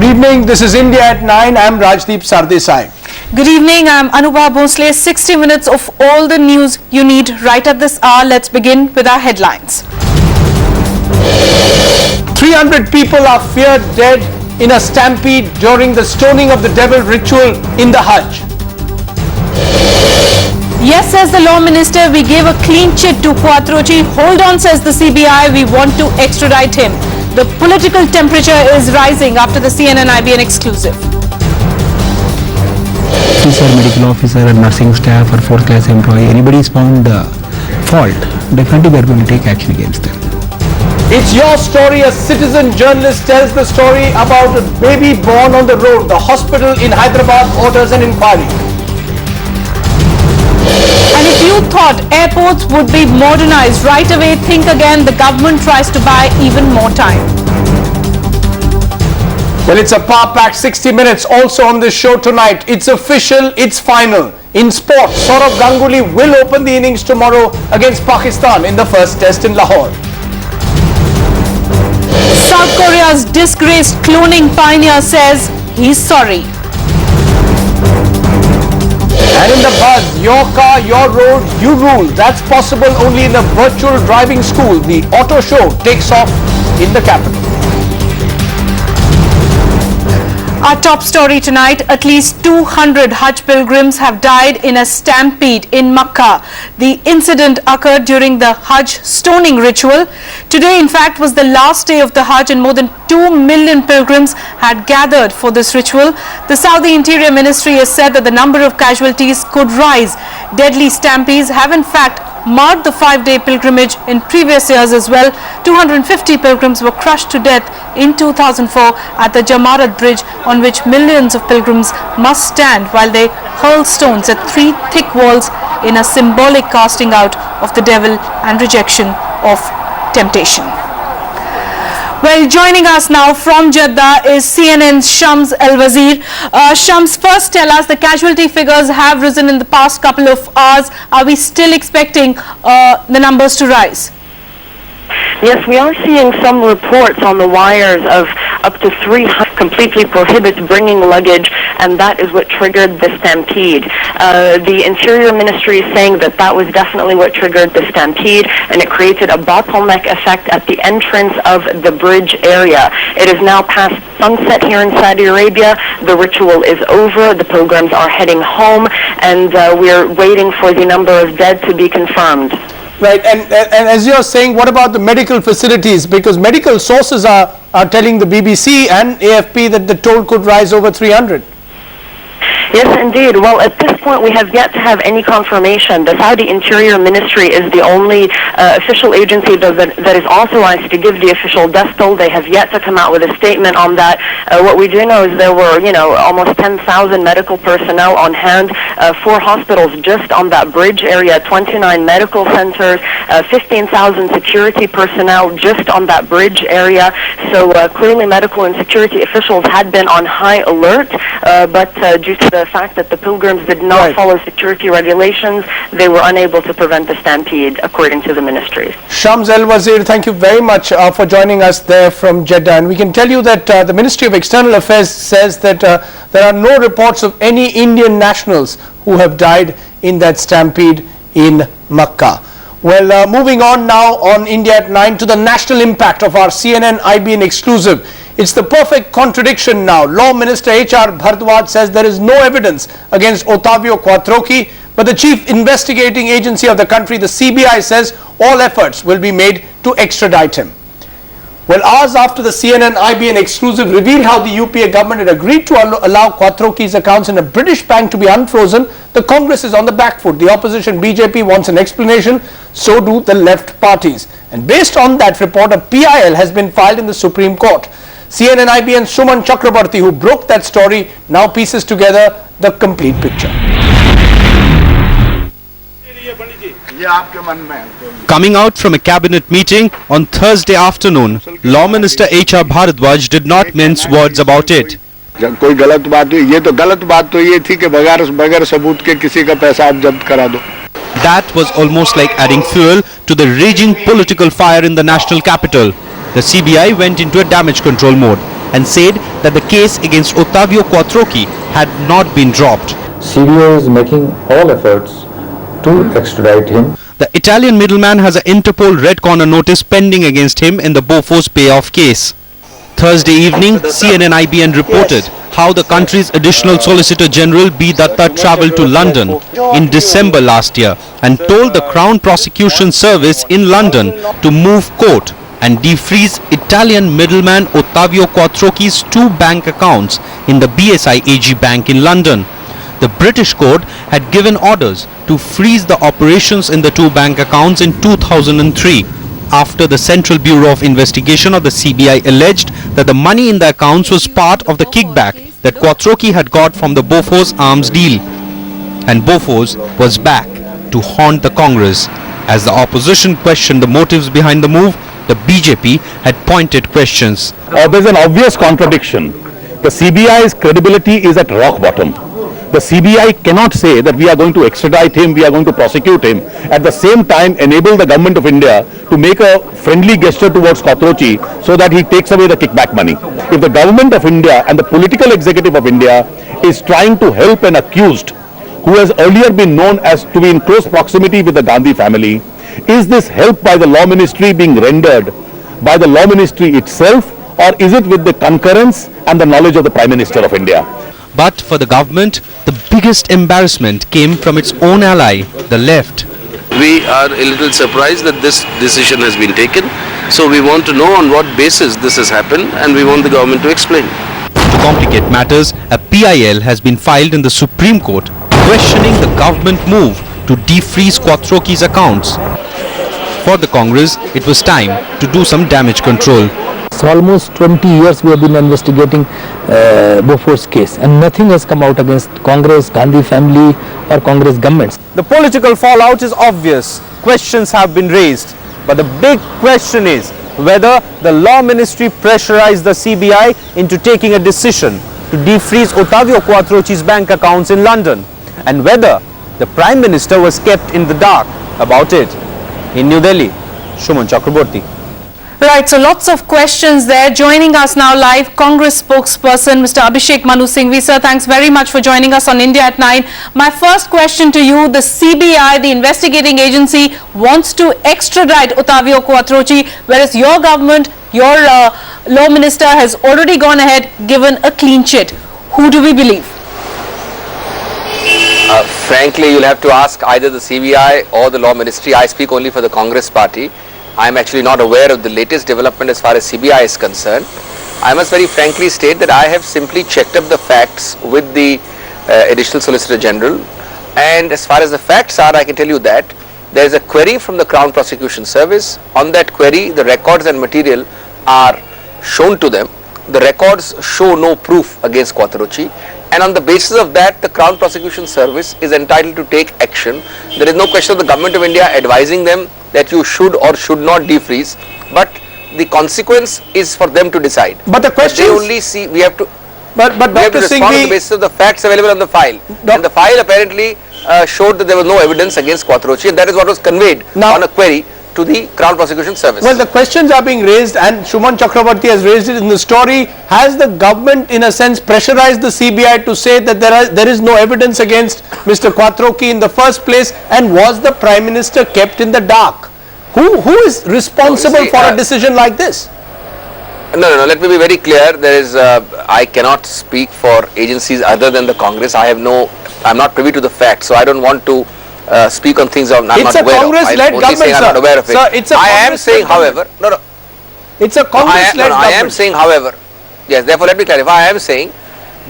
Good evening, this is India at 9. I'm Rajdeep Sardesai. Good evening, I'm Anubha Bhosle. 60 minutes of all the news you need right at this hour. Let's begin with our headlines. 300 people are feared dead in a stampede during the stoning of the devil ritual in the Hajj. Yes, says the Law Minister, we gave a clean chit to Quattrokey. Hold on, says the CBI, we want to extradite him. The political temperature is rising after the CNN IBN exclusive. Officer, medical officer, and nursing staff or fourth class employee, anybody is found fault, definitely we are going to take action against them. It's your story. A citizen journalist tells the story about a baby born on the road. The hospital in Hyderabad orders an inquiry. And if you thought airports would be modernized right away, think again. The government tries to buy even more time. Well, it's a power-packed 60 minutes also on this show tonight. It's official, it's final. In sport, Saurav Ganguly will open the innings tomorrow against Pakistan in the first test in Lahore. South Korea's disgraced cloning pioneer says he's sorry. And in the buzz, your car, your road, you rule. That's possible only in a virtual driving school. The auto show takes off in the capital. Our top story tonight, at least 200 Hajj pilgrims have died in a stampede in Makkah. The incident occurred during the Hajj stoning ritual. Today, in fact, was the last day of the Hajj and more than 2 million pilgrims had gathered for this ritual. The Saudi Interior Ministry has said that the number of casualties could rise. Deadly stampedes have in fact marked the 5-day pilgrimage in previous years as well. 250 pilgrims were crushed to death in 2004 at the Jamarat Bridge, on which millions of pilgrims must stand while they hurl stones at 3 thick walls in a symbolic casting out of the devil and rejection of temptation. Well, joining us now from Jeddah is CNN's Shams Al-Wazir. Shams, first tell us, the casualty figures have risen in the past couple of hours. Are we still expecting the numbers to rise? Yes, we are seeing some reports on the wires of up to 300 completely prohibits bringing luggage, and that is what triggered the stampede. The Interior Ministry is saying that that was definitely what triggered the stampede, and it created a bottleneck effect at the entrance of the bridge area. It is now past sunset here in Saudi Arabia. The ritual is over. The pilgrims are heading home, and we're waiting for the number of dead to be confirmed. Right, and as you're saying, what about the medical facilities? Because medical sources are telling the BBC and AFP that the toll could rise over 300. Yes, indeed. Well, at this point, we have yet to have any confirmation. The Saudi Interior Ministry is the only official agency that is authorized to give the official death toll. They have yet to come out with a statement on that. What we do know is there were, almost 10,000 medical personnel on hand, 4 hospitals just on that bridge area, 29 medical centers, 15,000 security personnel just on that bridge area. So clearly medical and security officials had been on high alert, but due to the fact that the pilgrims did not follow security regulations, they were unable to prevent the stampede, according to the ministry. Shams Al-Wazir, thank you very much for joining us there from Jeddah. And we can tell you that the Ministry of External Affairs says that there are no reports of any Indian nationals who have died in that stampede in Makkah. Well, moving on now on India at 9 to the national impact of our CNN IBN exclusive. It's the perfect contradiction now. Law Minister H.R. Bharadwaj says there is no evidence against Ottavio Quattrokey, but the chief investigating agency of the country, the CBI, says all efforts will be made to extradite him. Well, hours after the CNN IBN exclusive revealed how the UPA government had agreed to allow Quattrokey's accounts in a British bank to be unfrozen, the Congress is on the back foot. The opposition BJP wants an explanation, so do the left parties. And based on that report, a PIL has been filed in the Supreme Court. CNN IBN Suman Chakrabarti, who broke that story, now pieces together the complete picture. Coming out from a cabinet meeting on Thursday afternoon, Law Minister H.R. Bharadwaj did not mince words about it. कोई गलत बात हुई, ये तो गलत बात तो ये थी कि बगैर सबूत के किसी का पैसा आप जब्त करा दो. That was almost like adding fuel to the raging political fire in the national capital. The CBI went into a damage control mode. and said that the case against Ottavio Quattrokey had not been dropped. CBI is making all efforts to extradite him. The Italian middleman has an Interpol red corner notice pending against him in the Bofors payoff case. Thursday evening, CNN IBN reported how the country's additional Solicitor General B. Datta travelled to London in December last year and told the Crown Prosecution Service in London to move court and defreeze Italian middleman Ottavio Quattrokey's 2 bank accounts in the BSI AG Bank in London. The British court had given orders to freeze the operations in the 2 bank accounts in 2003. After the Central Bureau of Investigation of the CBI alleged that the money in the accounts was part of the kickback that Quattrokey had got from the Bofors arms deal. And Bofors was back to haunt the Congress. As the opposition questioned the motives behind the move, the BJP had pointed questions. There's an obvious contradiction. The CBI's credibility is at rock bottom. The CBI cannot say that we are going to extradite him, we are going to prosecute him, at the same time enable the government of India to make a friendly gesture towards Quattrokey so that he takes away the kickback money. If the government of India and the political executive of India is trying to help an accused who has earlier been known as to be in close proximity with the Gandhi family, is this help by the law ministry being rendered by the law ministry itself, or is it with the concurrence and the knowledge of the Prime Minister of India? But for the government, the biggest embarrassment came from its own ally, the left. We are a little surprised that this decision has been taken. So we want to know on what basis this has happened, and we want the government to explain. To complicate matters, a PIL has been filed in the Supreme Court questioning the government move to defreeze Quattrokey's accounts. For the Congress, it was time to do some damage control. It's almost 20 years we have been investigating Bofors case and nothing has come out against Congress, Gandhi family or Congress governments. The political fallout is obvious. Questions have been raised. But the big question is whether the law ministry pressurized the CBI into taking a decision to defreeze Ottavio Quattrokey's bank accounts in London, and whether the Prime Minister was kept in the dark about it. In New Delhi, Shuman Chakraborty. Right, so lots of questions there. Joining us now live, Congress spokesperson Mr. Abhishek Singhvi. Sir, thanks very much for joining us on India at 9. My first question to you, the CBI, the investigating agency, wants to extradite Ottavio Quattrokey, whereas your government, your law minister has already gone ahead, given a clean chit. Who do we believe? Frankly, you'll have to ask either the CBI or the law ministry. I speak only for the Congress party. I am actually not aware of the latest development as far as CBI is concerned. I must very frankly state that I have simply checked up the facts with the Additional Solicitor General, and as far as the facts are, I can tell you that there is a query from the Crown Prosecution Service. On that query, the records and material are shown to them. The records show no proof against Quattrokey, and on the basis of that, the Crown Prosecution Service is entitled to take action. There is no question of the Government of India advising them that you should or should not defreeze, but the consequence is for them to decide. But the question they only see, we have to But Dr. respond on the Singhvi, basis of the facts available on the file. And the file apparently showed that there was no evidence against Quattrokey, and that is what was conveyed on a query to the Crown Prosecution Service. well, the questions are being raised, and Shuman Chakraborty has raised it in the story. Has the government, in a sense, pressurized the CBI to say that there is no evidence against Mr. Quattrokey in the first place, and was the Prime Minister kept in the dark? Who is responsible for a decision like this? No, let me be very clear. There is, I cannot speak for agencies other than the Congress. I'm not privy to the facts, so I don't want to speak on things I'm not aware of. It's a Congress-led government, sir. I'm not aware of it. Sir, it's a I am saying, however, it's a Congress-led government. I am saying, however, yes, therefore let me clarify. I am saying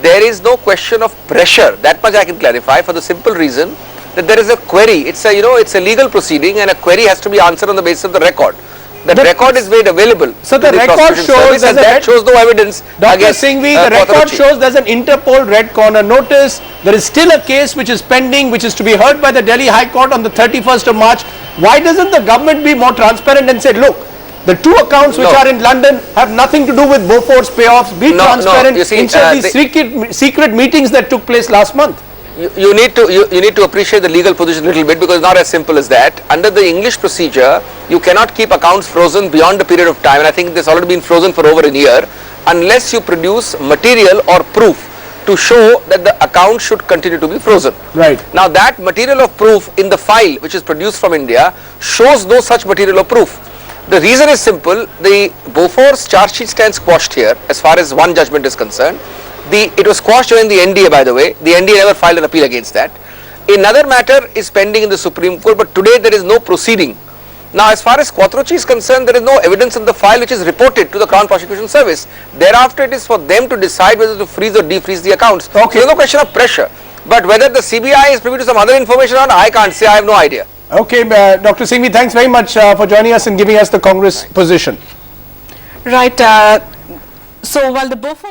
there is no question of pressure. That much I can clarify, for the simple reason that there is a query. It's a, it's a legal proceeding, and a query has to be answered on the basis of the record. The record is made available. So the record shows that shows no evidence. Dr. Singhvi, the record shows there's an Interpol red corner notice. There is still a case which is pending, which is to be heard by the Delhi High Court on the 31st of March. Why doesn't the government be more transparent and say, look, the 2 accounts which are in London have nothing to do with Bofors payoffs. Be transparent instead of these secret meetings that took place last month. You need to appreciate the legal position a little bit, because it's not as simple as that. Under the English procedure, you cannot keep accounts frozen beyond a period of time, and I think it's already been frozen for over a year. unless you produce material or proof to show that the account should continue to be frozen. Right. Now that material of proof in the file which is produced from India shows no such material of proof. The reason is simple, the Bofors charge sheet stands quashed here as far as one judgment is concerned. It was quashed during the NDA, by the way. The NDA never filed an appeal against that. Another matter is pending in the Supreme Court, but today there is no proceeding. Now as far as Quattrokey is concerned, there is no evidence in the file which is reported to the Crown Prosecution Service. Thereafter it is for them to decide whether to freeze or defreeze the accounts. Okay. So there is no question of pressure. But whether the CBI is privy to some other information or not, I can't say, I have no idea. Okay, Dr. Singhvi, thanks very much for joining us and giving us the Congress position. Right. So while the Bofors